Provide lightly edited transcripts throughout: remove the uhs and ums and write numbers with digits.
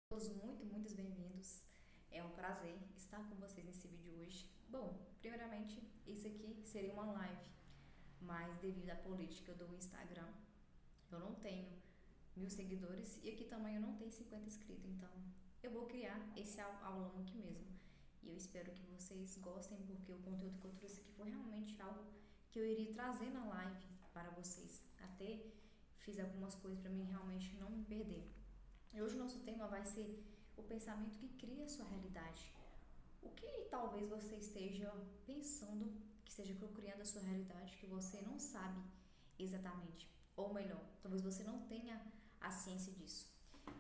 Todos muitos bem-vindos. É um prazer estar com vocês nesse vídeo hoje. Bom, primeiramente, isso aqui seria uma live, mas devido à política do Instagram, eu não tenho 1.000 seguidores e aqui também eu não tenho 50 inscritos, então eu vou criar esse aulão aqui mesmo. E eu espero que vocês gostem, porque o conteúdo que eu trouxe aqui foi realmente algo que eu iria trazer na live para vocês. Até fiz algumas coisas para mim realmente não me perder. E hoje o nosso tema vai ser o pensamento que cria a sua realidade. O que talvez você esteja pensando que esteja criando a sua realidade, que você não sabe exatamente? Ou melhor, talvez você não tenha a ciência disso.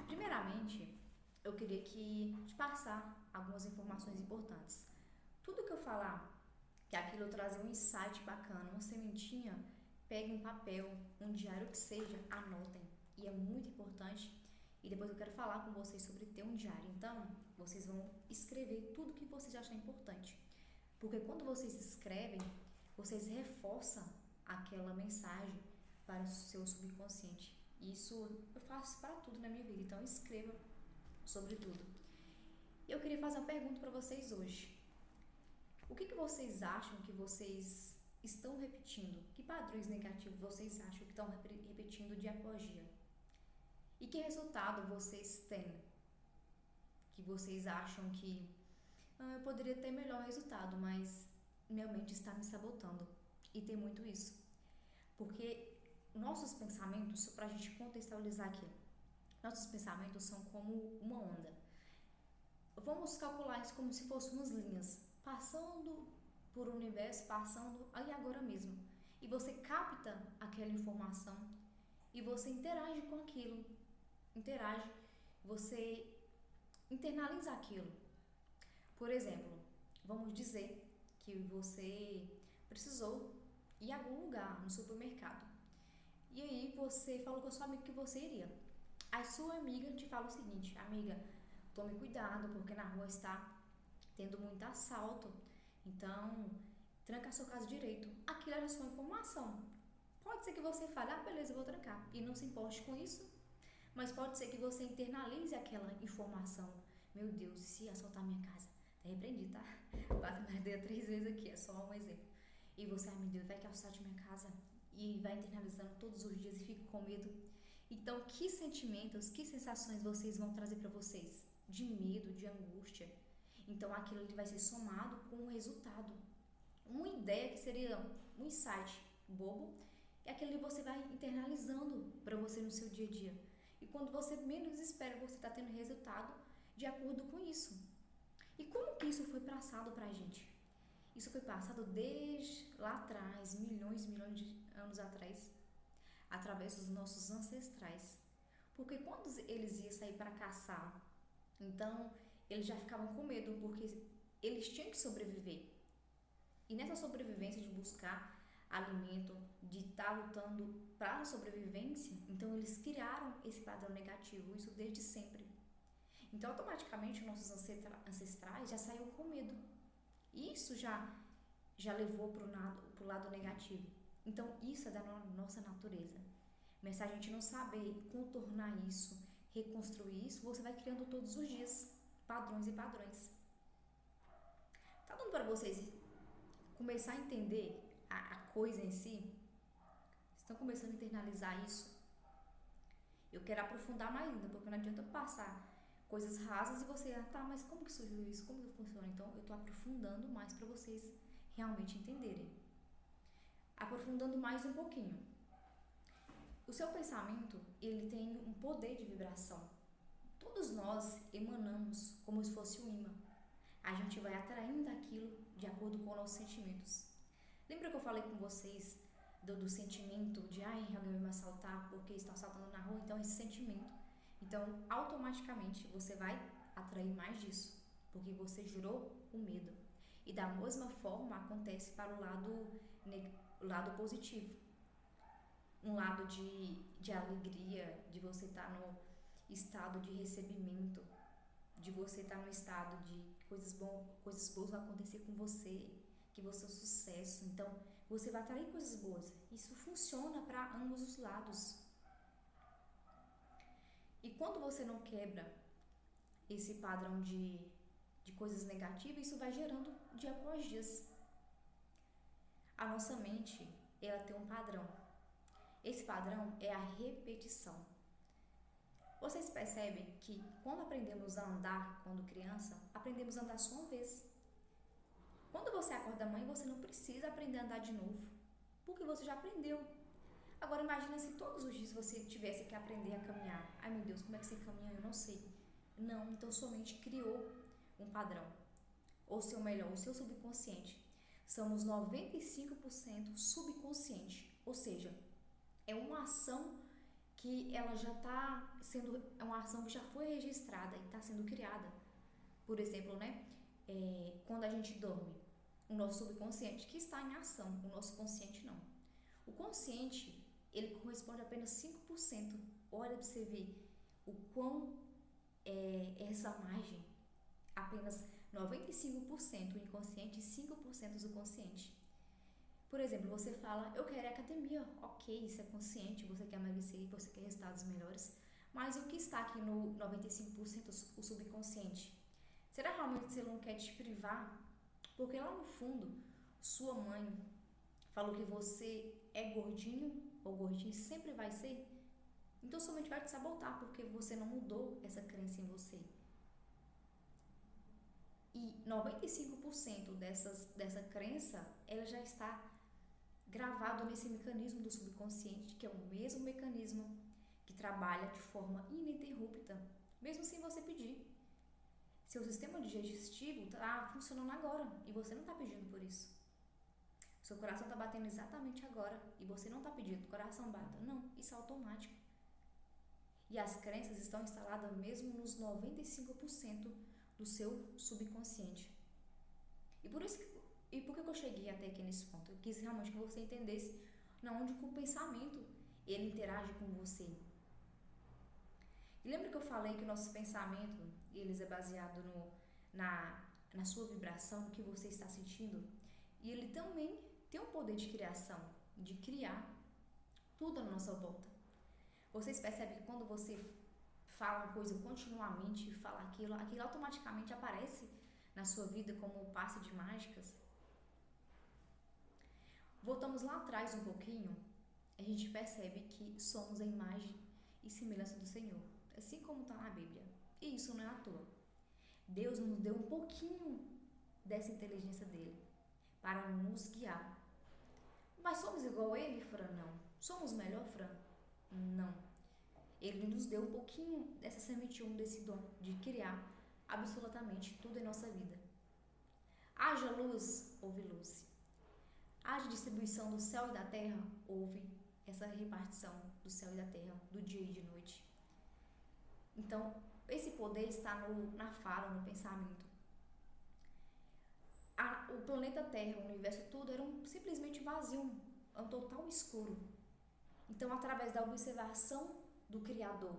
Primeiramente, eu queria te passar algumas informações importantes. Tudo que eu falar, que aquilo trazer um insight bacana, uma sementinha, pegue um papel, um diário que seja, anotem. E é muito importante. E depois eu quero falar com vocês sobre ter um diário. Então, vocês vão escrever tudo que vocês acham importante. Porque quando vocês escrevem, vocês reforçam aquela mensagem para o seu subconsciente. Isso eu faço para tudo na minha vida. Então, escreva sobre tudo. Eu queria fazer uma pergunta para vocês hoje. O que vocês acham que vocês estão repetindo? Que padrões negativos vocês acham que estão repetindo dia após dia? E que resultado vocês têm? Que vocês acham que eu poderia ter melhor resultado, mas minha mente está me sabotando. E tem muito isso. Porque nossos pensamentos, só para a gente contextualizar aqui, nossos pensamentos são como uma onda. Vamos calcular isso como se fossem umas linhas, passando por um universo, passando aí agora mesmo. E você capta aquela informação e você interage com aquilo. Interage, você internaliza aquilo. Por exemplo, vamos dizer que você precisou ir a algum lugar, no supermercado. E aí você falou com a sua amiga que você iria. A sua amiga te fala o seguinte: amiga, tome cuidado porque na rua está tendo muito assalto. Então, tranca a sua casa direito. Aquilo era sua informação. Pode ser que você fale, beleza, eu vou trancar. E não se importe com isso. Mas pode ser que você internalize aquela informação. Meu Deus, se assaltar minha casa, tá repreendido, tá? Quase mais de 3 vezes aqui, é só um exemplo. E você, meu Deus, vai que assalte minha casa. E vai internalizando todos os dias e fica com medo. Então, que sentimentos, que sensações vocês vão trazer para vocês? De medo, de angústia. Então, aquilo ali vai ser somado com um resultado. Uma ideia que seria um insight bobo, e aquilo ali você vai internalizando para você no seu dia a dia. E quando você menos espera, você está tendo resultado de acordo com isso. E como que isso foi passado para a gente? Isso foi passado desde lá atrás, milhões de anos atrás, através dos nossos ancestrais. Porque quando eles iam sair para caçar, então eles já ficavam com medo, porque eles tinham que sobreviver. E nessa sobrevivência de buscar alimento, de estar lutando para a sobrevivência, então eles criaram esse padrão negativo, isso desde sempre. Então automaticamente nossos ancestrais já saíram com medo. E isso já levou para o lado negativo. Então isso é da nossa natureza. Mas se a gente não saber contornar isso, reconstruir isso, você vai criando todos os dias padrões e padrões. Tá dando para vocês começar a entender a coisa em si? Estão começando a internalizar isso? Eu quero aprofundar mais ainda, porque não adianta passar coisas rasas e você, mas como que surgiu isso? Como que funciona? Então, eu estou aprofundando mais para vocês realmente entenderem. Aprofundando mais um pouquinho. O seu pensamento, ele tem um poder de vibração. Todos nós emanamos como se fosse um imã. A gente vai atraindo aquilo de acordo com os nossos sentimentos. Lembra que eu falei com vocês do sentimento de alguém vai me assaltar porque estão assaltando na rua? Então, esse sentimento. Então, automaticamente, você vai atrair mais disso, porque você gerou o medo. E da mesma forma, acontece para o lado positivo. Um lado de alegria, de você estar no estado de recebimento, de você estar no estado de coisas boas vão acontecer com você, que você é um sucesso. Então, você vai atrair coisas boas. Isso funciona para ambos os lados. E quando você não quebra esse padrão de coisas negativas, isso vai gerando dia após dia. A nossa mente, ela tem um padrão. Esse padrão é a repetição. Vocês percebem que quando aprendemos a andar, quando criança, aprendemos a andar só uma vez. Quando você acorda da manhã, você não precisa aprender a andar de novo, porque você já aprendeu. Agora imagina se todos os dias você tivesse que aprender a caminhar. Ai meu Deus, como é que você caminha? Eu não sei. Não, então sua mente criou um padrão. Ou seu melhor, o seu subconsciente. Somos 95% subconsciente. Ou seja, é uma ação que ela já está sendo, é uma ação que já foi registrada e está sendo criada. Por exemplo, quando a gente dorme, o nosso subconsciente que está em ação, o nosso consciente não. O consciente, ele corresponde a apenas 5%. Olha para você ver o quão essa margem, apenas 95% o inconsciente e 5% o consciente. Por exemplo, você fala, eu quero ir à academia, ok, isso é consciente, você quer emagrecer, você quer resultados melhores, mas o que está aqui no 95% o subconsciente? Será realmente que você não quer te privar? Porque lá no fundo, sua mãe falou que você é gordinho ou gordinho sempre vai ser, então sua mente vai te sabotar porque você não mudou essa crença em você. E 95% dessa crença, ela já está gravado nesse mecanismo do subconsciente, que é o mesmo mecanismo que trabalha de forma ininterrupta, mesmo sem você pedir. Seu sistema digestivo está funcionando agora e você não está pedindo por isso. Seu coração está batendo exatamente agora e você não está pedindo que o coração bata. Não, isso é automático. E as crenças estão instaladas mesmo nos 95% do seu subconsciente. E por que eu cheguei até aqui nesse ponto? Eu quis realmente que você entendesse onde que o pensamento ele interage com você. E lembra que eu falei que o nosso pensamento ele é baseado na sua vibração, no que você está sentindo? E ele também tem um poder de criação, de criar tudo à nossa volta. Vocês percebem que quando você fala uma coisa continuamente, fala aquilo automaticamente aparece na sua vida como um passe de mágicas? Voltamos lá atrás um pouquinho, a gente percebe que somos a imagem e semelhança do Senhor, assim como está na Bíblia. E isso não é à toa. Deus nos deu um pouquinho dessa inteligência dele para nos guiar. Mas somos igual a ele, Fran? Não. Somos melhor, Fran? Não. Ele nos deu um pouquinho dessa sementinha, desse dom de criar absolutamente tudo em nossa vida. Haja luz, houve luz. Haja distribuição do céu e da terra, houve essa repartição do céu e da terra, do dia e de noite. Então, esse poder está na fala, no pensamento. O planeta Terra, o universo, tudo era simplesmente vazio, um total escuro. Então, através da observação do Criador,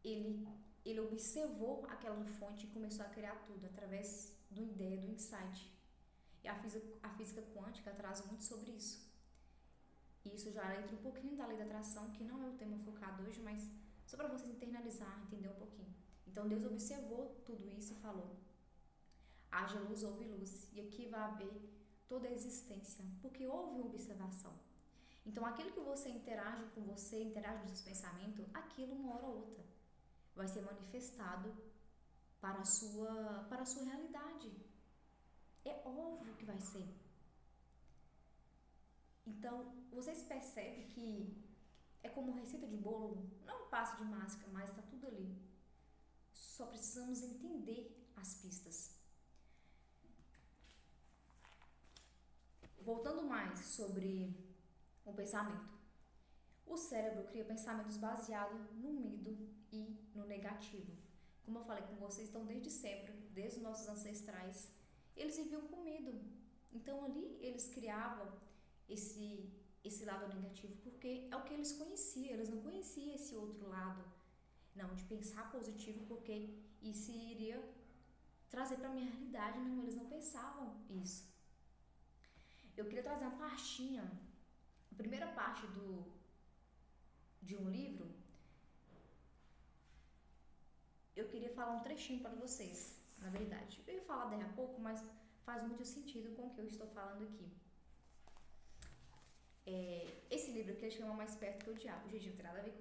ele observou aquela fonte e começou a criar tudo através do ideia, do insight. E a física quântica traz muito sobre isso. E isso já entra um pouquinho da lei da atração, que não é o tema focado hoje, mas só para vocês internalizar, entender um pouquinho. Então Deus observou tudo isso e falou: haja luz, houve luz. E aqui vai haver toda a existência, porque houve uma observação. Então aquilo que você interage com você, interage nos seus pensamentos, aquilo uma hora ou outra vai ser manifestado para a sua realidade. É óbvio que vai ser. Então, vocês percebem que é como receita de bolo, não é um passo de mágica, mas está tudo ali. Só precisamos entender as pistas. Voltando mais sobre o pensamento. O cérebro cria pensamentos baseados no medo e no negativo. Como eu falei com vocês, então desde sempre, desde os nossos ancestrais, eles viviam com medo. Então ali eles criavam esse lado negativo, porque é o que eles conheciam, eles não conheciam esse outro lado, não, de pensar positivo, porque isso iria trazer para a minha realidade, não, eles não pensavam isso. Eu queria trazer uma partinha, a primeira parte de um livro, eu queria falar um trechinho para vocês, na verdade. Eu ia falar daí a pouco, mas faz muito sentido com o que eu estou falando aqui. Esse livro aqui chama Mais Perto que o Diabo. Gente, não tem nada a ver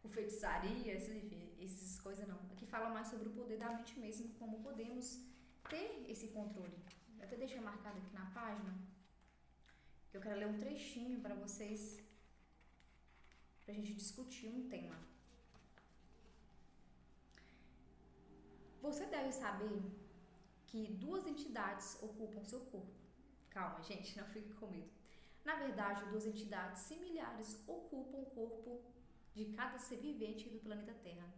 com feitiçaria, essas coisas não. Aqui fala mais sobre o poder da mente mesmo, como podemos ter esse controle. Eu até deixei marcado aqui na página, que eu quero ler um trechinho para vocês, pra gente discutir um tema. Você deve saber que duas entidades ocupam seu corpo. Calma, gente, não fique com medo. Na verdade, duas entidades similares ocupam o corpo de cada ser vivente do planeta Terra.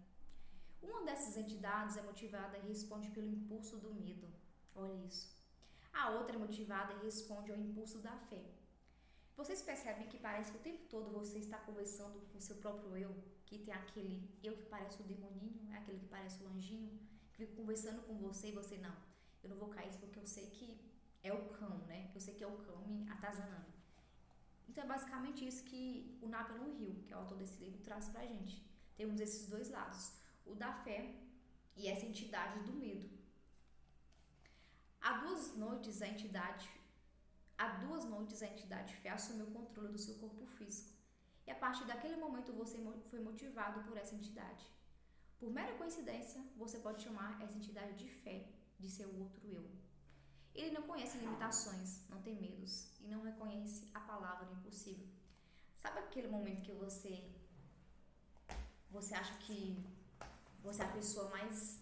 Uma dessas entidades é motivada e responde pelo impulso do medo. Olha isso. A outra é motivada e responde ao impulso da fé. Vocês percebem que parece que o tempo todo você está conversando com o seu próprio eu, que tem aquele eu que parece o demoninho, aquele que parece o anjinho, que fica conversando com você e você não. Eu não vou cair porque eu sei que é o cão, né? Eu sei que é o cão me atazanando. Então é basicamente isso que o Napoleon Hill, que é o autor desse livro, traz pra gente. Temos esses dois lados, o da fé e essa entidade do medo. Há duas noites a entidade fé assumiu o controle do seu corpo físico. E a partir daquele momento você foi motivado por essa entidade. Por mera coincidência, você pode chamar essa entidade de fé de seu outro eu. Ele não conhece limitações, não tem medos e não reconhece a palavra do impossível. Sabe aquele momento que você acha que você é a pessoa mais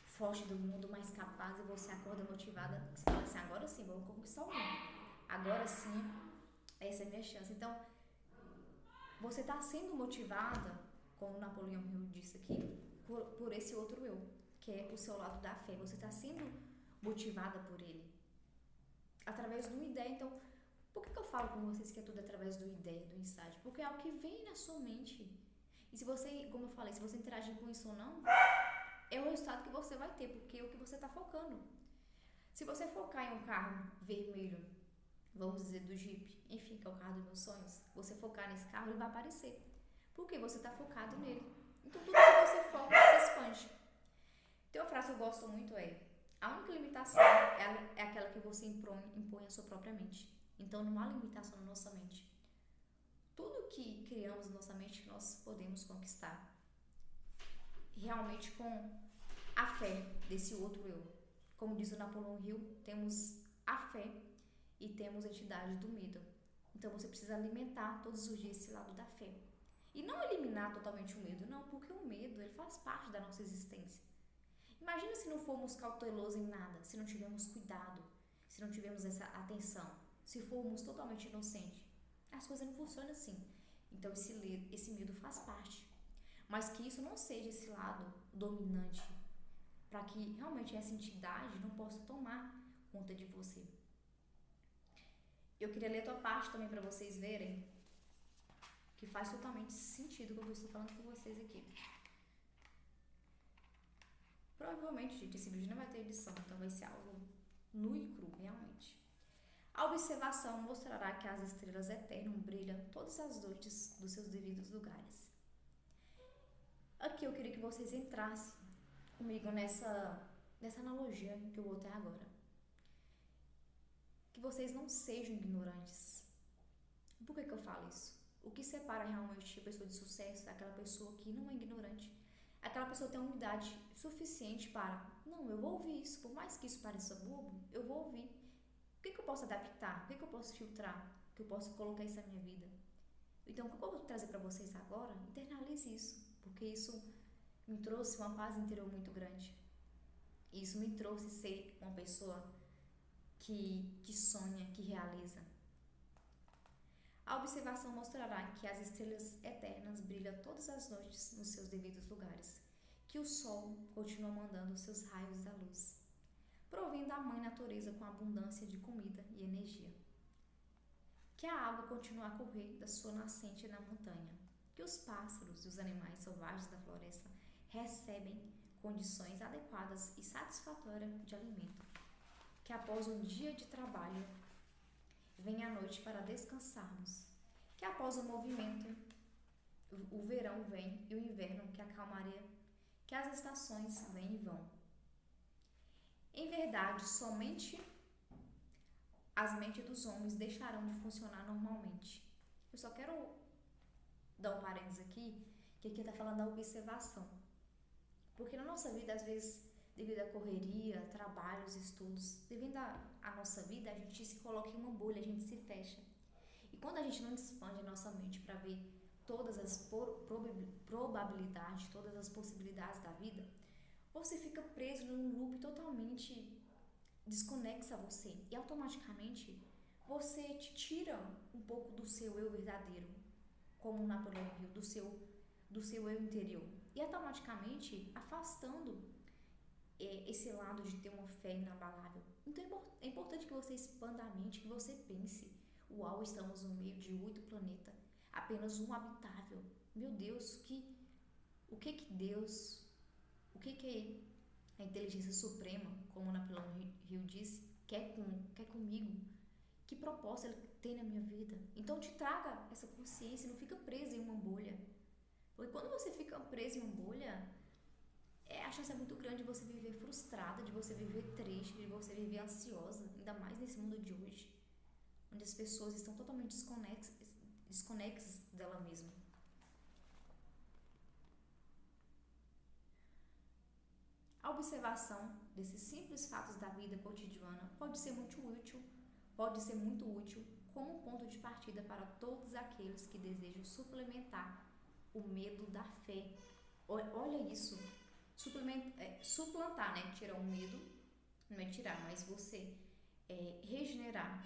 forte do mundo, mais capaz, e você acorda motivada, você fala assim, agora sim, vamos conquistar o mundo. Agora sim, essa é a minha chance. Então, você está sendo motivada, como o Napoleon Hill disse aqui, por esse outro eu, que é o seu lado da fé. Você está sendo motivada por ele. Através de uma ideia. Então, por que eu falo com vocês que é tudo através do ideia, do insight? Porque é o que vem na sua mente. E se você, como eu falei, se você interagir com isso ou não, é o resultado que você vai ter, porque é o que você está focando. Se você focar em um carro vermelho, vamos dizer do Jeep, enfim, que é o carro dos meus sonhos, você focar nesse carro, ele vai aparecer. Porque você está focado nele. Então tudo que você foca, se expande. Tem uma frase que eu gosto muito a única limitação é aquela que você impõe à sua própria mente. Então não há limitação na nossa mente. Tudo que criamos na nossa mente nós podemos conquistar. Realmente com a fé desse outro eu. Como diz o Napoleon Hill, temos a fé e temos a entidade do medo. Então você precisa alimentar todos os dias esse lado da fé. E não eliminar totalmente o medo, não, porque o medo ele faz parte da nossa existência. Imagina se não formos cautelosos em nada, se não tivermos cuidado, se não tivermos essa atenção, se formos totalmente inocentes. As coisas não funcionam assim. Então esse medo faz parte. Mas que isso não seja esse lado dominante, para que realmente essa entidade não possa tomar conta de você. Eu queria ler a tua parte também para vocês verem que faz totalmente sentido com o que eu estou falando com vocês aqui. Provavelmente, gente, esse vídeo não vai ter edição, então vai ser algo nu e cru, realmente. A observação mostrará que as estrelas eternas brilham todas as noites dos seus devidos lugares. Aqui eu queria que vocês entrassem comigo nessa analogia que eu vou ter agora. Que vocês não sejam ignorantes. Por que eu falo isso? O que separa realmente a pessoa de sucesso é aquela pessoa que não é ignorante. Aquela pessoa tem uma humildade suficiente para, não, eu vou ouvir isso, por mais que isso pareça bobo, eu vou ouvir. O que eu posso adaptar? O que eu posso filtrar? O que eu posso colocar isso na minha vida? Então, o que eu vou trazer para vocês agora, internalize isso, porque isso me trouxe uma paz interior muito grande. Isso me trouxe ser uma pessoa que sonha, que realiza. A observação mostrará que as estrelas eternas brilham todas as noites nos seus devidos lugares, que o sol continua mandando seus raios da luz, provendo a mãe natureza com abundância de comida e energia, que a água continua a correr da sua nascente na montanha, que os pássaros e os animais selvagens da floresta recebem condições adequadas e satisfatórias de alimento, que após um dia de trabalho vem a noite para descansarmos, que após o movimento o verão vem e o inverno que acalmaria que as estações vêm e vão. Em verdade, somente as mentes dos homens deixarão de funcionar normalmente. Eu só quero dar um parênteses aqui, que aqui está falando da observação. Porque na nossa vida, às vezes, devido à correria, trabalhos, estudos, devido à nossa vida, a gente se coloca em uma bolha, a gente se fecha. E quando a gente não expande a nossa mente para ver todas as probabilidades, todas as possibilidades da vida, você fica preso num loop totalmente desconexa a você. E automaticamente você te tira um pouco do seu eu verdadeiro, como Napoleão Hill, do seu eu interior. E automaticamente afastando esse lado de ter uma fé inabalável. Então é importante que você expanda a mente, que você pense: uau, estamos no meio de 8 planetas, apenas um habitável. Meu Deus, o que Deus, o que a inteligência suprema, como Napoleão Hill disse, quer comigo? Que propósito ele tem na minha vida? Então te traga essa consciência, não fica preso em uma bolha. Porque quando você fica preso em uma bolha, a chance é muito grande de você viver frustrada, de você viver triste, de você viver ansiosa, ainda mais nesse mundo de hoje, onde as pessoas estão totalmente desconexas dela mesma. A observação desses simples fatos da vida cotidiana pode ser muito útil como um ponto de partida para todos aqueles que desejam suplementar o medo da fé. Olha isso, suplantar, né? Tirar o medo, não é tirar, mas você regenerar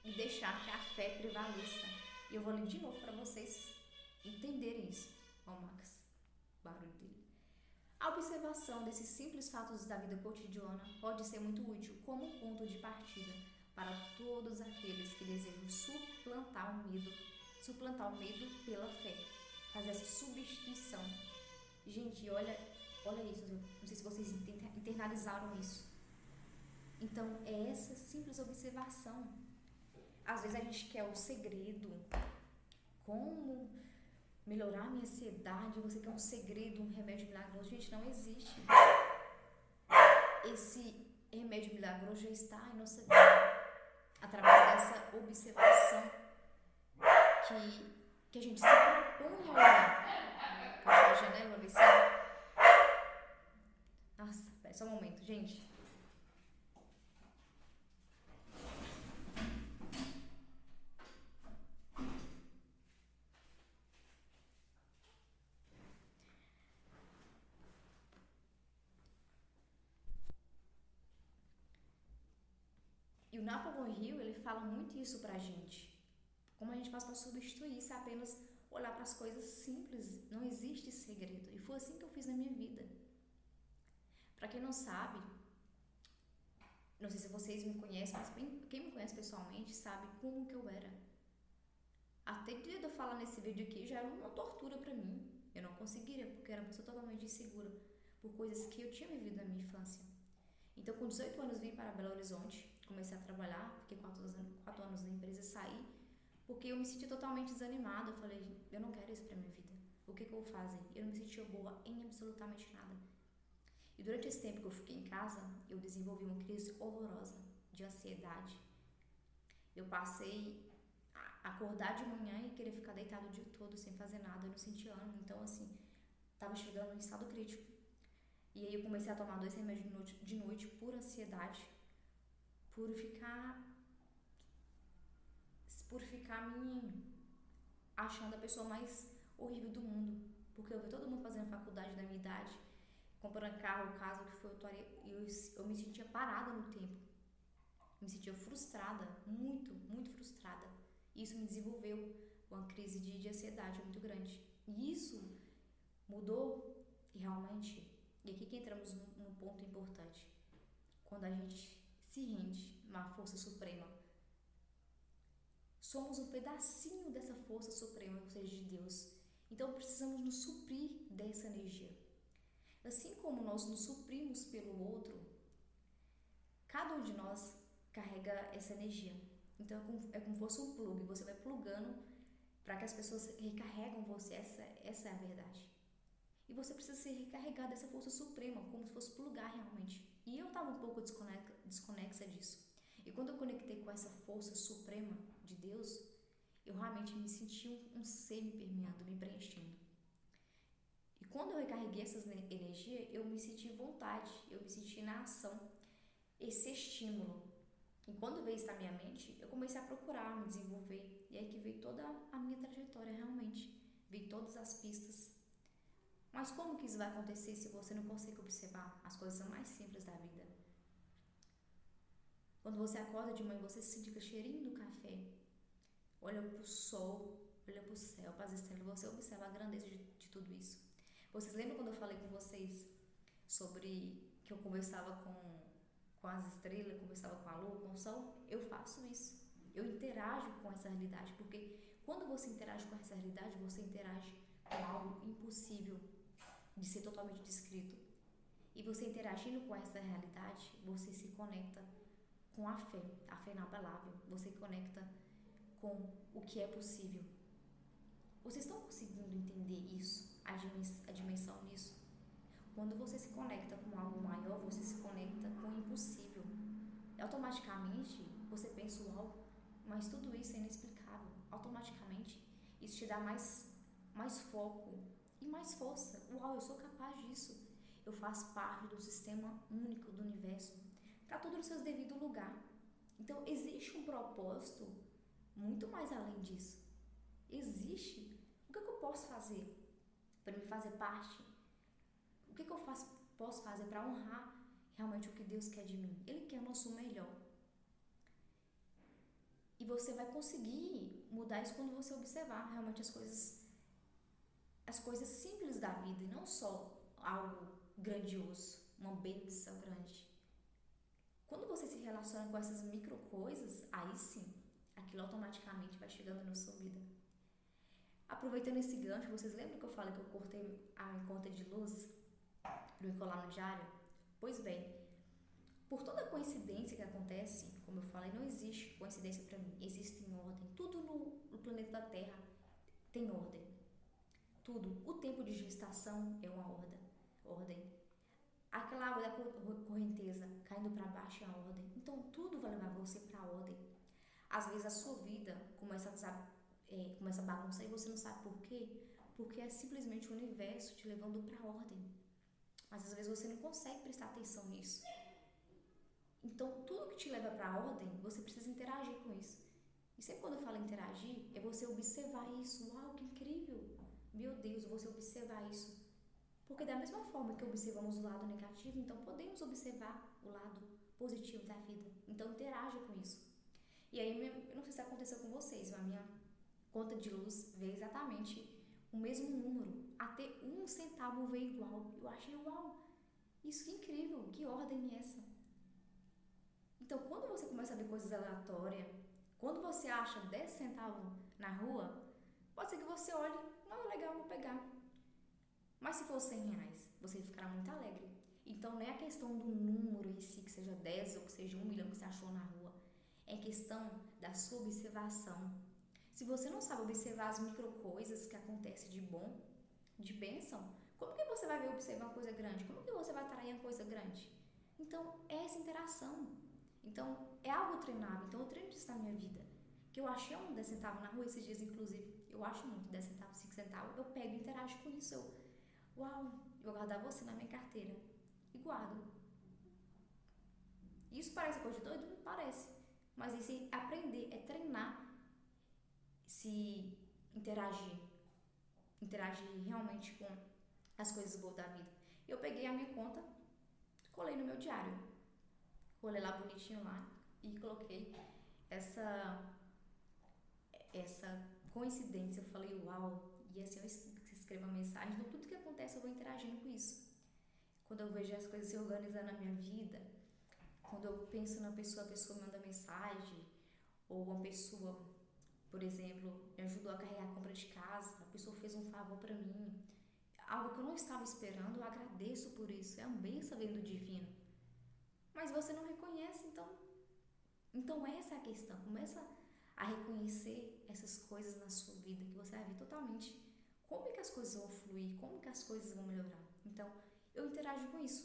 e deixar que a fé prevaleça. E eu vou ler de novo para vocês entenderem isso. Ó, Max, barulho dele. A observação desses simples fatos da vida cotidiana pode ser muito útil como um ponto de partida para todos aqueles que desejam suplantar o medo pela fé, fazer essa substituição. Gente, olha isso, não sei se vocês internalizaram isso. Então, é essa simples observação. Às vezes a gente quer o segredo, como melhorar a minha ansiedade, você quer um segredo, um remédio milagroso. Gente, não existe. Esse remédio milagroso já está em nossa vida, através dessa observação que a gente se propõe a olhar. Vou fechar a janela pra ver se... Nossa, pera só um momento, gente. E o Napoleão Hill, ele fala muito isso pra gente. Como a gente faz para substituir isso, é apenas olhar para as coisas simples, não existe segredo. E foi assim que eu fiz na minha vida. Para quem não sabe, não sei se vocês me conhecem, mas quem me conhece pessoalmente sabe como que eu era. Até de eu falar nesse vídeo aqui já era uma tortura para mim. Eu não conseguiria, porque eu era uma pessoa totalmente insegura por coisas que eu tinha vivido na minha infância. Então, com 18 anos, vim para Belo Horizonte, comecei a trabalhar, fiquei 4 anos na empresa, saí, porque eu me sentia totalmente desanimada. Eu falei, eu não quero isso pra minha vida. O que eu vou fazer? Eu não me sentia boa em absolutamente nada. E durante esse tempo que eu fiquei em casa, eu desenvolvi uma crise horrorosa de ansiedade. Eu passei a acordar de manhã e querer ficar deitado o dia todo sem fazer nada. Eu não sentia ânimo. Então, assim, tava chegando em estado crítico. E aí eu comecei a tomar 2 remédios de noite por ansiedade, por ficar me achando a pessoa mais horrível do mundo. Porque eu vi todo mundo fazendo faculdade da minha idade, comprando carro, casa, o que foi, eu me sentia parada no tempo. Me sentia frustrada, muito, muito frustrada. E isso me desenvolveu uma crise de ansiedade muito grande. E isso mudou realmente. E aqui que entramos num ponto importante. Quando a gente se rende à força suprema, somos um pedacinho dessa força suprema, ou seja, de Deus. Então precisamos nos suprir dessa energia. Assim como nós nos suprimos pelo outro, cada um de nós carrega essa energia. Então é como se fosse um plug, você vai plugando para que as pessoas recarregam você, essa é a verdade. E você precisa ser recarregado dessa força suprema, como se fosse pro lugar realmente. E eu estava um pouco desconexa disso. E quando eu conectei com essa força suprema de Deus, eu realmente me senti um ser me permeando, me preenchendo. E quando eu recarreguei essa energia, eu me senti vontade, eu me senti na ação, esse estímulo. E quando veio isso na minha mente, eu comecei a procurar, me desenvolver. E aí que veio toda a minha trajetória realmente. Veio todas as pistas. Mas como que isso vai acontecer se você não consegue observar as coisas mais simples da vida? Quando você acorda de manhã, você sente aquele cheirinho do café, olha pro sol, olha pro céu, para as estrelas, você observa a grandeza de tudo isso. Vocês lembram quando eu falei com vocês sobre que eu conversava com as estrelas, conversava com a lua, com o sol? Eu faço isso. Eu interajo com essa realidade, porque quando você interage com essa realidade, você interage com algo impossível de ser totalmente descrito. E você interagindo com essa realidade, você se conecta com a fé inabalável. Você conecta com o que é possível. Vocês estão conseguindo entender isso, a dimensão nisso? Quando você se conecta com algo maior, você se conecta com o impossível. Automaticamente, você pensa, uau, mas tudo isso é inexplicável. Automaticamente, isso te dá mais foco e mais força. Uau, eu sou capaz disso. Eu faço parte do sistema único do universo. Está tudo no seu devido lugar. Então, existe um propósito muito mais além disso. Existe. O que eu posso fazer para me fazer parte? O que eu posso fazer para honrar realmente o que Deus quer de mim? Ele quer o nosso melhor. E você vai conseguir mudar isso quando você observar realmente as coisas simples da vida, e não só algo grandioso, uma bênção grande. Quando você se relaciona com essas micro coisas, aí sim, aquilo automaticamente vai chegando na sua vida. Aproveitando esse gancho, vocês lembram que eu falei que eu cortei a minha conta de luz para me colar no diário? Pois bem, por toda coincidência que acontece, como eu falei, não existe coincidência para mim, existe em ordem. Tudo no planeta da Terra tem ordem. Tudo. O tempo de gestação é uma ordem. Aquela água da correnteza caindo para baixo é a ordem. Então tudo vai levar você para a ordem. Às vezes a sua vida começa a bagunçar e você não sabe por quê, porque é simplesmente o universo te levando para a ordem. Mas às vezes você não consegue prestar atenção nisso. Então tudo que te leva para a ordem, você precisa interagir com isso. E sempre quando eu falo interagir, é você observar isso. Uau, que incrível! Meu Deus, você observar isso. Porque da mesma forma que observamos o lado negativo, então podemos observar o lado positivo da vida. Então interaja com isso. E aí, eu não sei se aconteceu com vocês, mas a minha conta de luz veio exatamente o mesmo número. Até 1 centavo veio igual. Eu achei, uau, isso que incrível, que ordem é essa? Então, quando você começa a ver coisas aleatórias, quando você acha 10 centavos na rua, pode ser que você olhe, não é legal, vou pegar. Mas se for 100 reais, você ficará muito alegre. Então, não é a questão do número em si, que seja 10 ou que seja 1 milhão que você achou na rua. É questão da sua observação. Se você não sabe observar as micro coisas que acontecem de bom, de bênção, como que você vai ver observar uma coisa grande? Como que você vai atrair uma coisa grande? Então, é essa interação. Então, é algo treinável. Então, eu treino isso na minha vida. Que eu achei 10 centavos na rua esses dias, inclusive. Eu acho muito 10 centavos, 5 centavos. Eu pego e interajo com isso. Uau, eu vou guardar você na minha carteira. E guardo. Isso parece coisa de doido? Não parece. Mas esse aprender é treinar, se interagir realmente com as coisas boas da vida. Eu peguei a minha conta, colei no meu diário, colei lá bonitinho lá e coloquei essa coincidência. Eu falei, uau, e assim eu escrevo a mensagem, então tudo que acontece eu vou interagindo com isso. Quando eu vejo as coisas se organizando na minha vida, quando eu penso na pessoa, a pessoa manda mensagem, ou uma pessoa, por exemplo, me ajudou a carregar a compra de casa, a pessoa fez um favor para mim, algo que eu não estava esperando, eu agradeço por isso, é uma bênção vindo do divino. Mas você não reconhece, então essa é a questão. Começa a reconhecer essas coisas na sua vida, que você vai ver totalmente como é que as coisas vão fluir, como que as coisas vão melhorar. Então, eu interajo com isso.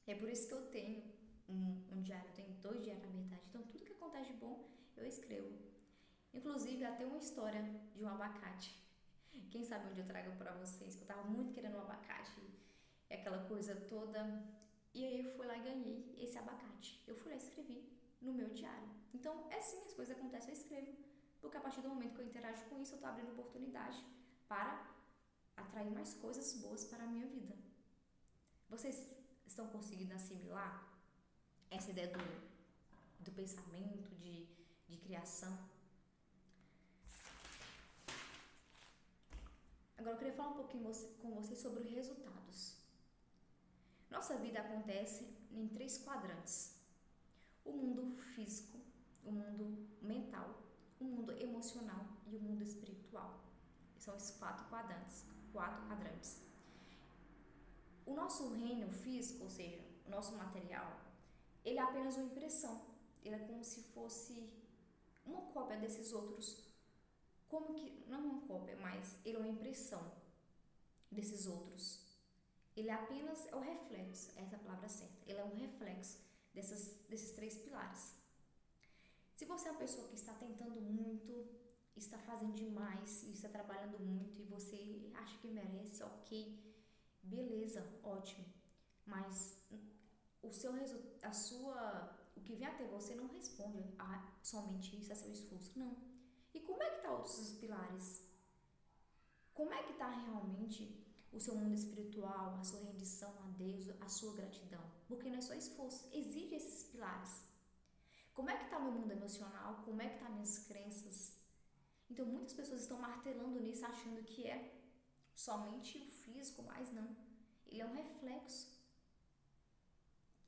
É por isso que eu tenho um diário, eu tenho 2 diários na verdade. Então, tudo que acontece de bom, eu escrevo. Inclusive, até uma história de um abacate. Quem sabe onde eu trago para vocês, que eu tava muito querendo um abacate, aquela coisa toda. E aí eu fui lá e ganhei esse abacate. Eu fui lá e escrevi no meu diário. Então, é assim, as coisas acontecem, eu escrevo. Porque a partir do momento que eu interajo com isso, eu tô abrindo oportunidade para atrair mais coisas boas para a minha vida. Vocês estão conseguindo assimilar essa ideia do pensamento, de criação? Agora eu queria falar um pouquinho com vocês sobre resultados. Nossa vida acontece em 3 quadrantes: o mundo físico, o mundo mental, o mundo emocional e o mundo espiritual. São esses 4 quadrantes. O nosso reino físico, ou seja, o nosso material, ele é apenas uma impressão. Ele é como se fosse uma cópia desses outros. Como que, não uma cópia, mas ele é uma impressão desses outros. Ele apenas é o reflexo, essa é a palavra certa. Ele é um reflexo desses 3 pilares. Se você é uma pessoa que está tentando muito, está fazendo demais, está trabalhando muito e você acha que merece, ok, beleza, ótimo. Mas o que vem até você não responde a somente isso, a seu esforço, não. E como é que tá outros os pilares? Como é que tá realmente o seu mundo espiritual, a sua rendição a Deus, a sua gratidão? Porque não é só esforço, exige esses pilares. Como é que tá o meu mundo emocional? Como é que tá minhas crenças? Então muitas pessoas estão martelando nisso, achando que é somente o físico, mas não. Ele é um reflexo.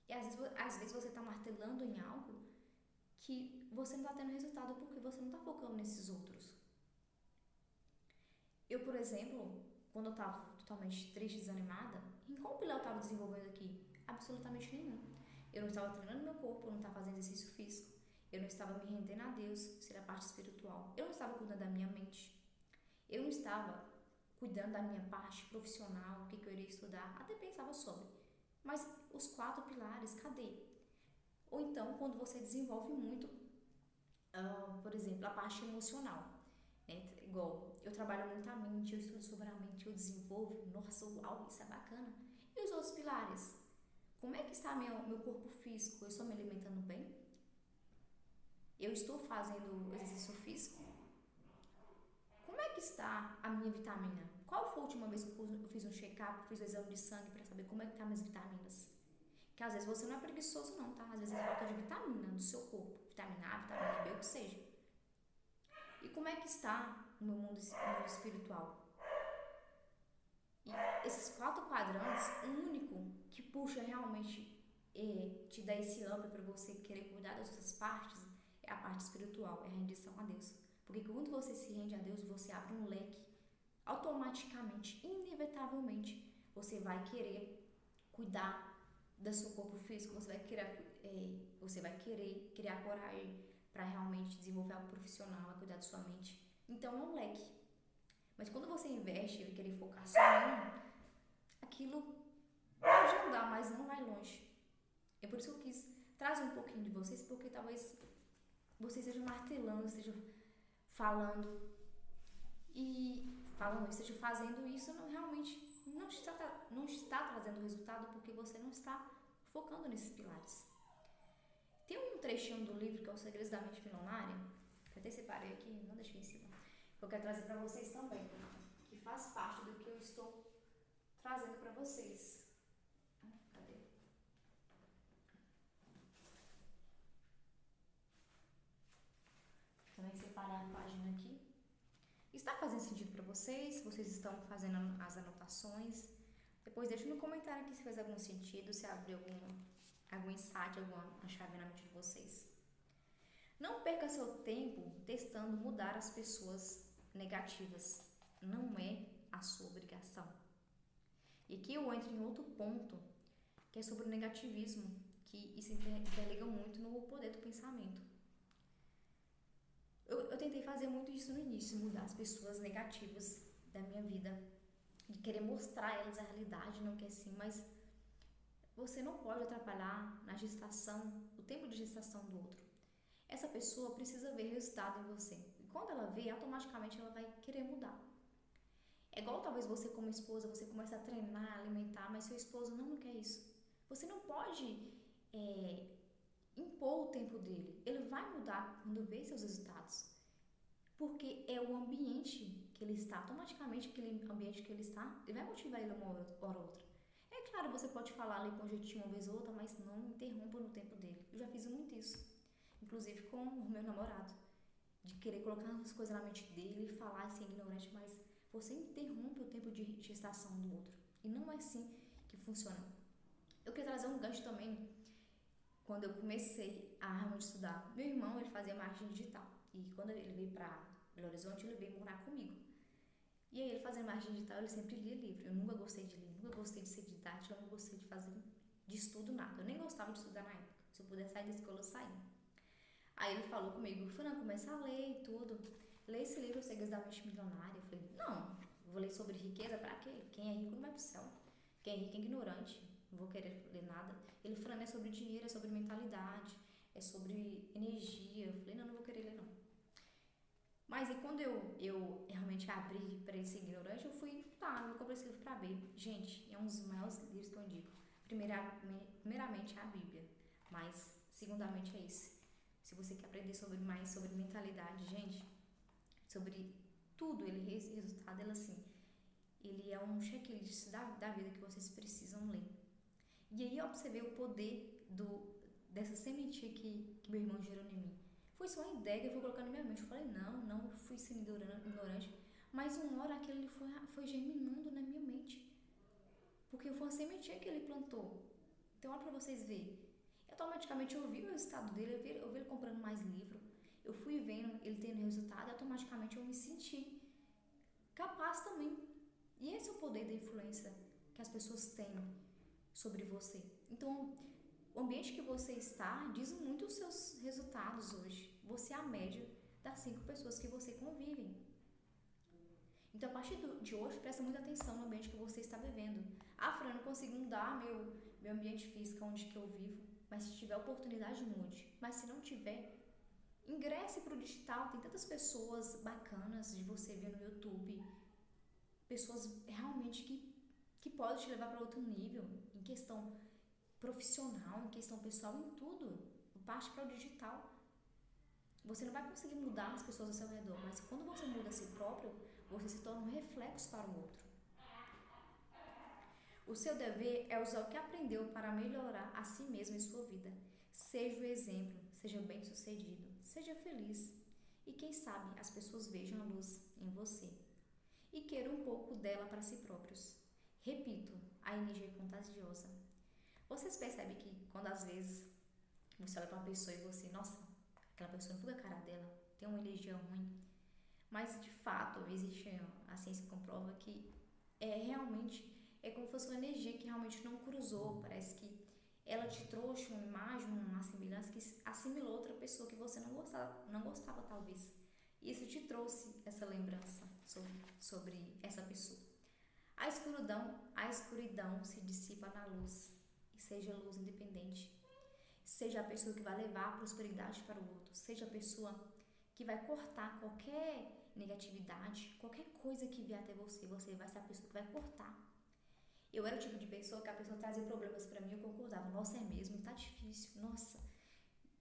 E às vezes você está martelando em algo que você não está tendo resultado porque você não está focando nesses outros. Eu, por exemplo, quando eu estava totalmente triste, desanimada, em qual pilar eu estava desenvolvendo aqui? Absolutamente nenhum. Eu não estava treinando meu corpo, eu não estava fazendo exercício físico, eu não estava me rendendo a Deus, ser a parte espiritual. Eu não estava cuidando da minha mente. Eu não estava cuidando da minha parte profissional, o que eu iria estudar, até pensava sobre. Mas os 4 pilares, cadê? Ou então, quando você desenvolve muito, por exemplo, a parte emocional, né? Igual, eu trabalho muito a mente, eu estudo sobre a mente, eu desenvolvo, nossa, uau, isso é bacana. E os outros pilares? Como é que está meu corpo físico? Eu estou me alimentando bem? Eu estou fazendo exercício físico? Como é que está a minha vitamina? Qual foi a última vez que eu fiz um check-up, fiz um exame de sangue para saber como é que estão minhas vitaminas? Que às vezes você não é preguiçoso não, tá? Às vezes é falta de vitamina do seu corpo. Vitamina A, vitamina B, o que seja. E como é que está o meu mundo espiritual? E esses 4 quadrantes, o único que puxa realmente te dá esse up para você querer cuidar das suas partes é a parte espiritual, é a rendição a Deus. Porque quando você se rende a Deus, você abre um leque. Automaticamente, inevitavelmente, você vai querer cuidar do seu corpo físico, você vai querer criar coragem para realmente desenvolver algo profissional, cuidar da sua mente. Então é um leque. Mas quando você investe em querer focar só em um, aquilo pode andar, mas não vai longe. É por isso que eu quis trazer um pouquinho de vocês, porque talvez vocês estejam martelando, estejam falando, estejam fazendo isso, realmente não está trazendo resultado porque você não está focando nesses pilares. Tem um trechinho do livro que é o Segredos da Mente Milionária, que eu até separei aqui, não deixei em cima, que eu quero trazer para vocês também, que faz parte do que eu estou trazendo para vocês. Cadê? Também separar a página aqui. Está fazendo sentido para vocês? Vocês estão fazendo as anotações? Depois deixa no comentário aqui se fez algum sentido, se abriu algum insight, alguma chave na mente de vocês. Não perca seu tempo testando mudar as pessoas negativas. Não é a sua obrigação. E aqui eu entro em outro ponto, que é sobre o negativismo, que isso interliga muito no poder do pensamento. Eu tentei fazer muito isso no início, mudar as pessoas negativas da minha vida, de querer mostrar a elas a realidade, não que é assim, mas você não pode atrapalhar na gestação, o tempo de gestação do outro. Essa pessoa precisa ver resultado em você. E quando ela vê, automaticamente ela vai querer mudar. É igual talvez você como esposa, você começa a treinar, alimentar, mas seu esposo não quer isso. Você não pode impor o tempo dele. Ele vai mudar quando vê seus resultados. Porque é o ambiente que ele está, automaticamente aquele ambiente que ele está, ele vai motivar ele uma hora ou outra. É claro, você pode falar ali com jeitinho uma vez ou outra, mas não interrompa no tempo dele. Eu já fiz muito isso, inclusive com o meu namorado, de querer colocar as coisas na mente dele e falar assim, ignorante, mas você interrompe o tempo de gestação do outro. E não é assim que funciona. Eu queria trazer um gancho também, quando eu comecei a realmente estudar. Meu irmão, ele fazia marketing digital. E quando ele veio para Belo Horizonte, ele veio morar comigo. E aí ele fazendo marketing digital, ele sempre lia livro. Eu nunca gostei de ler, nunca gostei de ser didática, eu não gostei de fazer de estudo nada. Eu nem gostava de estudar na época. Se eu pudesse sair da escola, eu saía. Aí ele falou comigo, Fernanda, começa a ler e tudo. Lê esse livro, Segredos da Mente Milionária. Eu falei, não, vou ler sobre riqueza, pra quê? Quem é rico não vai pro céu. Quem é rico é ignorante, não vou querer ler nada. Ele falando, é sobre dinheiro, é sobre mentalidade, é sobre energia. Eu falei, não vou querer ler não. Mas aí quando eu realmente abri para esse ignorante, eu fui, eu comprei esse livro para ver. Gente, é um dos maiores livros que eu indico. Primeiramente é a Bíblia, mas segundamente é esse. Se você quer aprender mais sobre mentalidade, gente, sobre tudo, esse resultado, ele é um checklist da vida que vocês precisam ler. E aí eu observei o poder dessa sementinha que meu irmão gerou em mim. Foi só uma ideia que eu fui colocando na minha mente. Eu falei, não, eu fui sendo ignorante. Mas uma hora aquilo foi germinando na minha mente. Porque foi uma sementinha que ele plantou. Então, olha pra vocês verem. Automaticamente eu vi o resultado dele, eu vi ele comprando mais livro. Eu fui vendo ele tendo resultado e automaticamente eu me senti capaz também. E esse é o poder da influência que as pessoas têm sobre você. Então, o ambiente que você está diz muito os seus resultados hoje. Você é a média das 5 pessoas que você convive. Então, a partir de hoje, presta muita atenção no ambiente que você está vivendo. Fran, eu não consigo mudar meu ambiente físico, onde que eu vivo. Mas se tiver oportunidade, mude. Mas se não tiver, ingresse para o digital. Tem tantas pessoas bacanas de você ver no YouTube. Pessoas realmente que podem te levar para outro nível. Em questão profissional, em questão pessoal, em tudo. Parte para o digital. Você não vai conseguir mudar as pessoas ao seu redor, mas quando você muda a si próprio, você se torna um reflexo para o outro. O seu dever é usar o que aprendeu para melhorar a si mesmo e sua vida. Seja o exemplo, seja bem sucedido, seja feliz. E quem sabe as pessoas vejam a luz em você e queiram um pouco dela para si próprios. Repito, a energia é contagiosa. Vocês percebem que quando às vezes você olha para uma pessoa e você, nossa, aquela pessoa não muda a cara dela, tem uma energia ruim. Mas de fato, existe, a ciência comprova que realmente é como se fosse uma energia que realmente não cruzou. Parece que ela te trouxe uma imagem, uma semelhança que assimilou outra pessoa que você não gostava talvez. E isso te trouxe essa lembrança sobre essa pessoa. A escuridão se dissipa na luz. E seja luz independente. Seja a pessoa que vai levar a prosperidade para o outro. Seja a pessoa que vai cortar qualquer negatividade, qualquer coisa que vier até você. Você vai ser a pessoa que vai cortar. Eu era o tipo de pessoa que a pessoa trazia problemas pra mim, eu concordava. Nossa, é mesmo, tá difícil, nossa.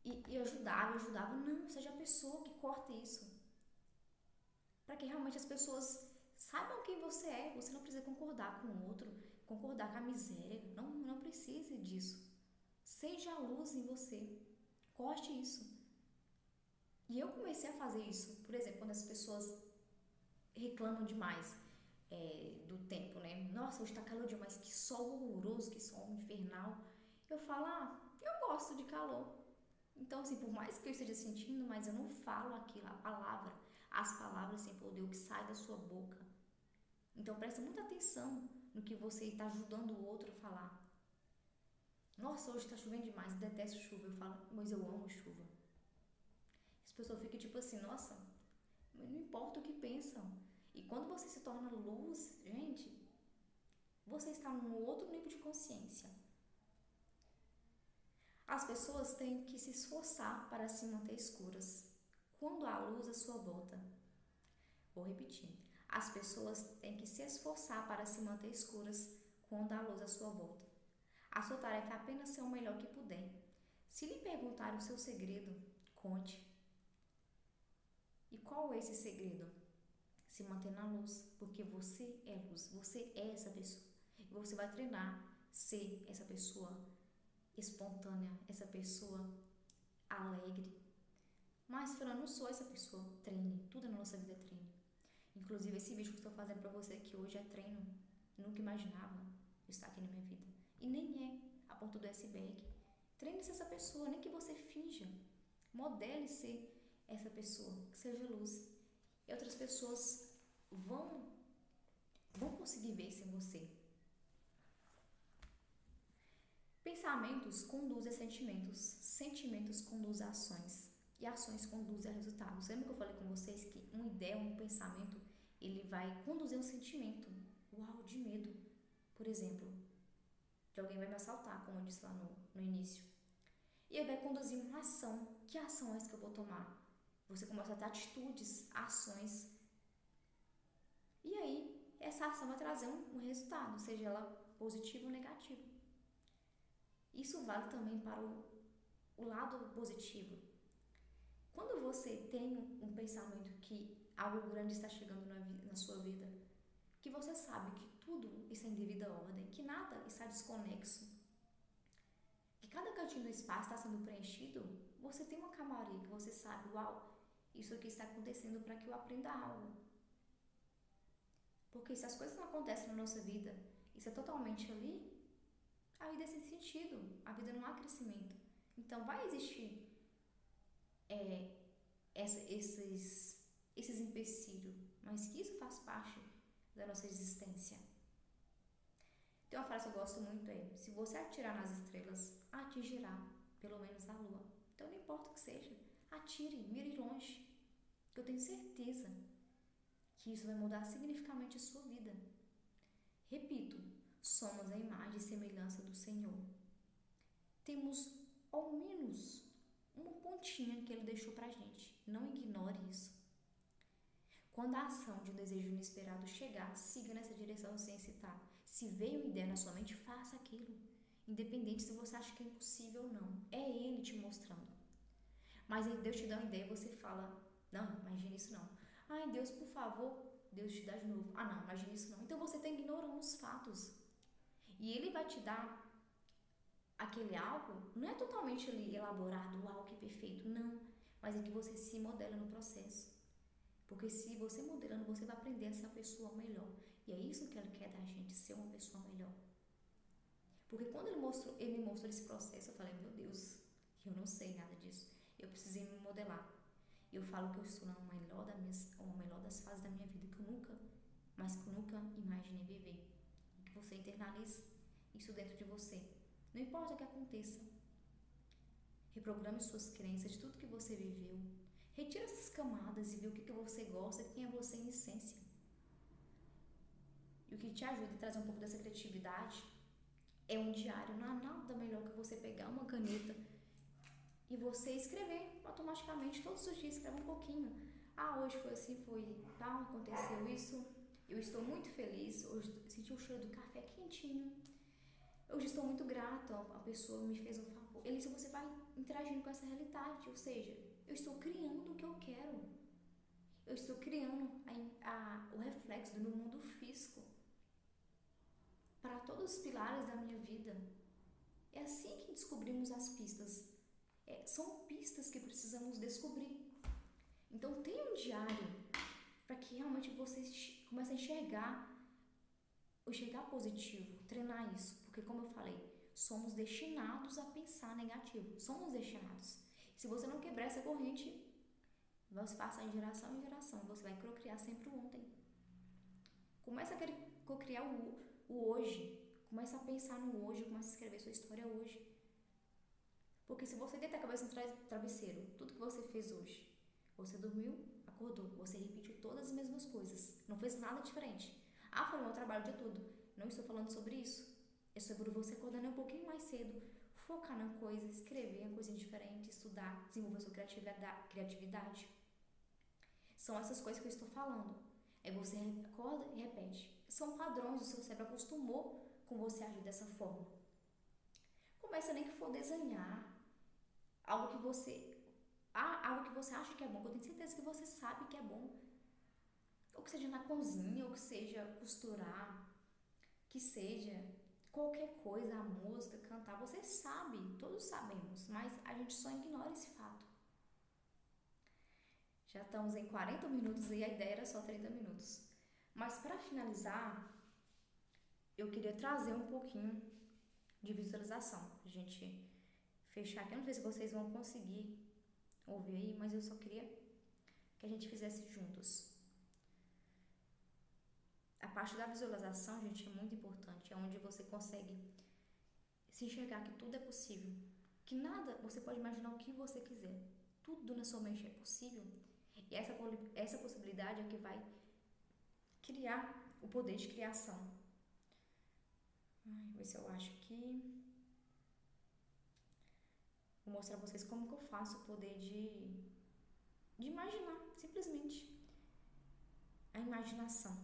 E eu ajudava. Não, seja a pessoa que corta isso. Pra que realmente as pessoas saibam quem você é. Você não precisa concordar com o outro, concordar com a miséria. Não precisa disso. Seja a luz em você. Corte isso. E eu comecei a fazer isso. Por exemplo, quando as pessoas reclamam demais do tempo, né? Nossa, hoje tá calor demais, que sol horroroso, que sol infernal. Eu falo, eu gosto de calor. Então, assim, por mais que eu esteja sentindo, mas eu não falo aquilo, as palavras sem poder, o que sai da sua boca. Então, presta muita atenção no que você está ajudando o outro a falar. Nossa, hoje tá chovendo demais, eu detesto chuva. Eu falo, mas eu amo chuva. As pessoas ficam tipo assim, nossa, não importa o que pensam. E quando você se torna luz, gente, você está num outro nível de consciência. As pessoas têm que se esforçar para se manter escuras quando há luz à sua volta. Vou repetir. As pessoas têm que se esforçar para se manter escuras quando há luz à sua volta. A sua tarefa é apenas ser o melhor que puder. Se lhe perguntarem o seu segredo, conte. E qual é esse segredo? Se manter na luz, porque você é luz, você é essa pessoa. E você vai treinar ser essa pessoa espontânea, essa pessoa alegre. Mas Fran, eu não sou essa pessoa. Treine, tudo na nossa vida é treino. Inclusive esse vídeo que eu estou fazendo para você aqui hoje é treino. Nunca imaginava estar aqui na minha vida. E nem é a ponta do iceberg. Treine ser essa pessoa, nem que você finja. Modele ser essa pessoa, que seja luz. E outras pessoas vão conseguir ver isso em você. Pensamentos conduzem a sentimentos, sentimentos conduzem a ações e ações conduzem a resultados. Lembra que eu falei com vocês que uma ideia, um pensamento, ele vai conduzir um sentimento, uau, de medo, por exemplo, de alguém vai me assaltar, como eu disse lá no início. E ele vai conduzir uma ação. Que ação é essa que eu vou tomar? Você começa a ter atitudes, ações. E aí, essa ação vai trazer um resultado, seja ela positivo ou negativo. Isso vale também para o lado positivo. Quando você tem um pensamento que algo grande está chegando na sua vida, que você sabe que tudo está em devida ordem, que nada está desconexo, que cada cantinho do espaço está sendo preenchido, você tem uma calmaria, que você sabe, uau, isso aqui está acontecendo para que eu aprenda algo. Porque se as coisas não acontecem na nossa vida, isso é totalmente ali, a vida é sem sentido, a vida não há crescimento. Então vai existir esses empecilhos, mas que isso faz parte da nossa existência. Tem uma frase que eu gosto muito, se você atirar nas estrelas, atingirá pelo menos a lua. Então não importa o que seja, atire, mire longe, que eu tenho certeza que isso vai mudar significativamente a sua vida. Repito, somos a imagem e semelhança do Senhor. Temos ao menos uma pontinha que Ele deixou pra gente. Não ignore isso. Quando a ação de um desejo inesperado chegar, siga nessa direção sem hesitar. Se veio uma ideia na sua mente, faça aquilo. Independente se você acha que é impossível ou não. É Ele te mostrando. Mas aí Deus te dá uma ideia e você fala, não, imagina isso não. Ai, Deus, por favor, Deus te dá de novo. Ah, não, imagina isso não. Então você está ignorando os fatos. E Ele vai te dar aquele algo, não é totalmente ali elaborado, algo que é perfeito, não. Mas é que você se modela no processo. Porque se você modelando, você vai aprender a ser uma pessoa melhor. E é isso que Ele quer da gente, ser uma pessoa melhor. Porque quando Ele me mostrou esse processo, eu falei, meu Deus, eu não sei nada disso. Eu precisei me modelar. Eu falo que eu estou na melhor das fases da minha vida que eu nunca imaginei viver. Que você internalize isso dentro de você. Não importa o que aconteça. Reprograme suas crenças de tudo que você viveu. Retira essas camadas e vê o que você gosta, quem é você em essência. E o que te ajuda a trazer um pouco dessa criatividade é um diário. Não há nada melhor que você pegar uma caneta e você escrever automaticamente, todos os dias, escreve um pouquinho. Ah, hoje foi assim, foi tal, aconteceu isso. Eu estou muito feliz, hoje senti o cheiro do café quentinho. Hoje estou muito grato, a pessoa me fez um favor. Elisa, você vai interagindo com essa realidade, ou seja, eu estou criando o que eu quero. Eu estou criando o reflexo do meu mundo físico para todos os pilares da minha vida. É assim que descobrimos as pistas. São pistas que precisamos descobrir. Então tenha um diário para que realmente você comece a enxergar positivo, treinar isso. Porque como eu falei, somos destinados a pensar negativo. Somos destinados. Se você não quebrar essa corrente, vai se passar de geração em geração. Você vai cocriar sempre o ontem. Começa a cocriar o hoje. Começa a pensar no hoje. Começa a escrever sua história hoje. Porque se você deitar a cabeça no travesseiro, tudo que você fez hoje, você dormiu, acordou, você repetiu todas as mesmas coisas, não fez nada diferente. Foi meu trabalho o dia todo. Não estou falando sobre isso. É sobre você acordar um pouquinho mais cedo, focar na coisa, escrever uma coisa diferente, estudar, desenvolver sua criatividade. São essas coisas que eu estou falando. Você acorda e repete. São padrões, o seu cérebro acostumou com você agir dessa forma. Começa nem que for desenhar algo que você acha que é bom, que eu tenho certeza que você sabe que é bom. Ou que seja na cozinha, ou que seja costurar, que seja qualquer coisa, a música, cantar, você sabe, todos sabemos, mas a gente só ignora esse fato. Já estamos em 40 minutos e a ideia era só 30 minutos. Mas para finalizar, eu queria trazer um pouquinho de visualização, pra gente fechar aqui. Eu não sei se vocês vão conseguir ouvir aí, mas eu só queria que a gente fizesse juntos. A parte da visualização, gente, é muito importante. É onde você consegue se enxergar que tudo é possível. Que nada, você pode imaginar o que você quiser. Tudo na sua mente é possível. E essa possibilidade é que vai criar o poder de criação. Vou ver se eu acho aqui. Vou mostrar a vocês como que eu faço o poder de imaginar, simplesmente. A imaginação.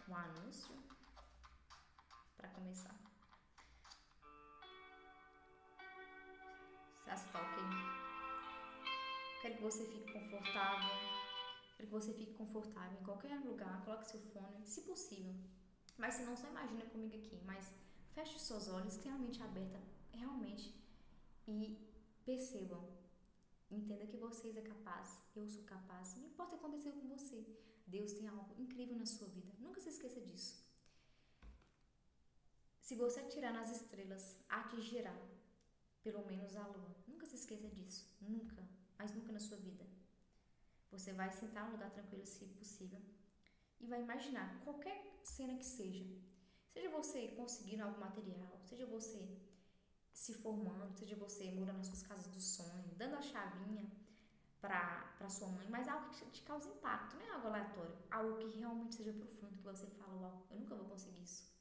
Um anúncio para começar. Se tá ok? Quero que você fique confortável. Quero que você fique confortável em qualquer lugar. Coloque seu fone, se possível. Mas se não, só imagina comigo aqui. Mas feche os seus olhos, tenha a mente aberta realmente e percebam. Entenda que vocês é capaz, eu sou capaz. Não importa o que aconteceu com você. Deus tem algo incrível na sua vida. Nunca se esqueça disso. Se você atirar nas estrelas, atingirá pelo menos a lua. Nunca se esqueça disso. Nunca. Mas nunca na sua vida. Você vai sentar em um lugar tranquilo, se possível, e vai imaginar qualquer cena que seja. Seja você conseguindo algum material, seja você se formando, seja você morando nas suas casas do sonho, dando a chavinha para sua mãe, mas algo que te cause impacto, não é algo aleatório, algo que realmente seja profundo, que você fala, uau, eu nunca vou conseguir isso.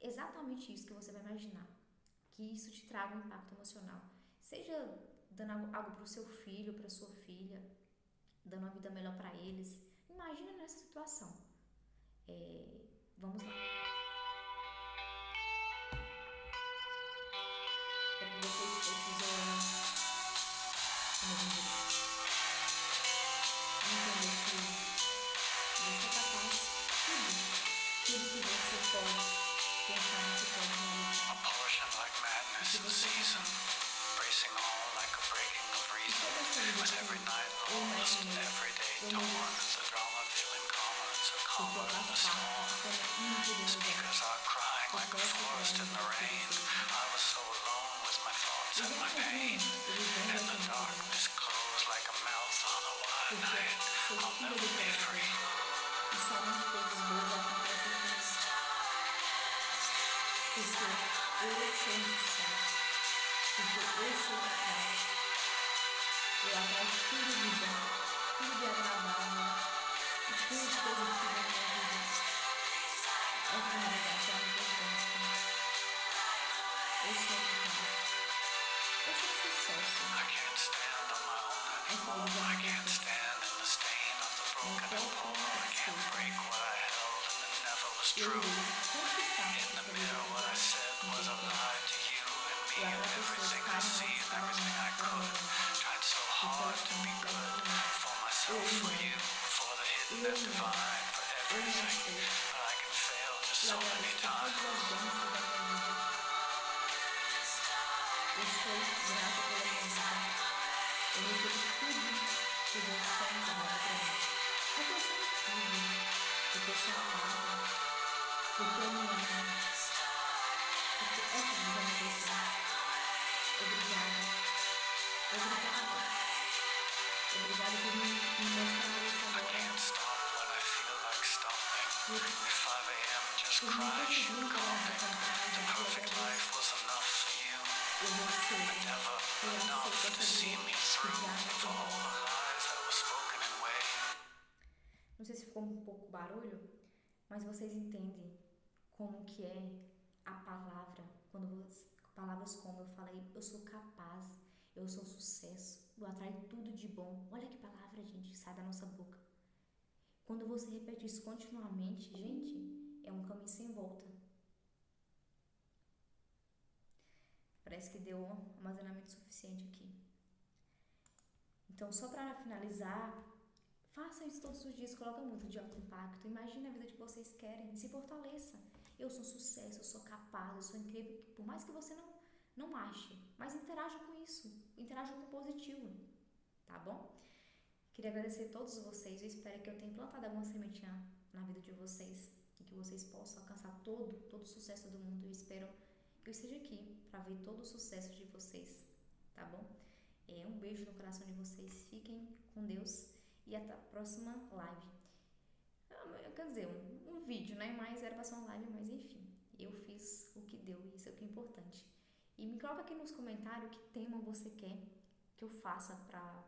Exatamente isso que você vai imaginar, que isso te traga um impacto emocional, seja dando algo para o seu filho, para sua filha, dando uma vida melhor para eles. Imagina nessa situação. Vamos lá. Quero que vocês fechem os olhos. Entender que você é capaz de tudo. Tudo que você pode pensar, você pode realizar. O que você é capaz. E toda essa vida que eu imaginei, eu mereço. Porque eu faço parte do sistema íntimo do universo. Eu posso criar um mundo para você. E já imagina eu vivendo essa vida. Porque sou filha do Criador. E somente coisas boas acontecem comigo. Porque eu sou um sucesso. Porque eu sou capaz. Eu atraio tudo de bom, tudo de agradável e tudo de positivo na minha vida. Essa é a realidade, é a importância. Eu sou capaz. Eu sou um sucesso. Essa é a importância. Não importa o que seja. Eu irei conquistar essa liberdade. E até pessoas carinhosas para mim, para mim. Porque elas são diferentes. Eu não sei. E agradeço por todas as bênçãos da minha vida. Eu sou grata pela minha vida. Eu recebo tudo que Deus tem encarregado para mim. Porque eu sou incrível. Porque eu sou amada. Porque eu me amo. Porque essa vida me precisa. Obrigada. Obrigada. Obrigada por me mostrar isso agora. Por me conseguir encarar a alcançar a vida. Eu recebo. Eu aceito essa dor que o diabo acontece. Não sei se ficou um pouco barulho, mas vocês entendem como que é a palavra, palavras como eu falei, eu sou capaz, eu sou sucesso, eu atraio tudo de bom. Olha que palavra, gente, sai da nossa boca. Quando você repete isso continuamente, gente, é um caminho sem volta. Parece que deu armazenamento suficiente aqui. Então, só para finalizar, façam isso todos os dias, coloca música de alto impacto, imagine a vida que vocês querem, se fortaleça. Eu sou sucesso, eu sou capaz, eu sou incrível, por mais que você não ache, mas interaja com isso, interaja com o positivo, tá bom? Queria agradecer a todos vocês, eu espero que eu tenha plantado alguma sementinha na vida de vocês e que vocês possam alcançar todo o sucesso do mundo. Eu espero que eu esteja aqui para ver todo o sucesso de vocês, tá bom? Um beijo no coração de vocês, fiquem com Deus e até a próxima live. Quer dizer, um vídeo, né? Mas era pra ser uma live, mas enfim, eu fiz o que deu e isso é o que é importante. E me coloca aqui nos comentários que tema você quer que eu faça para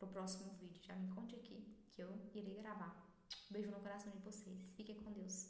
o próximo vídeo. Já me conte aqui que eu irei gravar. Beijo no coração de vocês. Fiquem com Deus.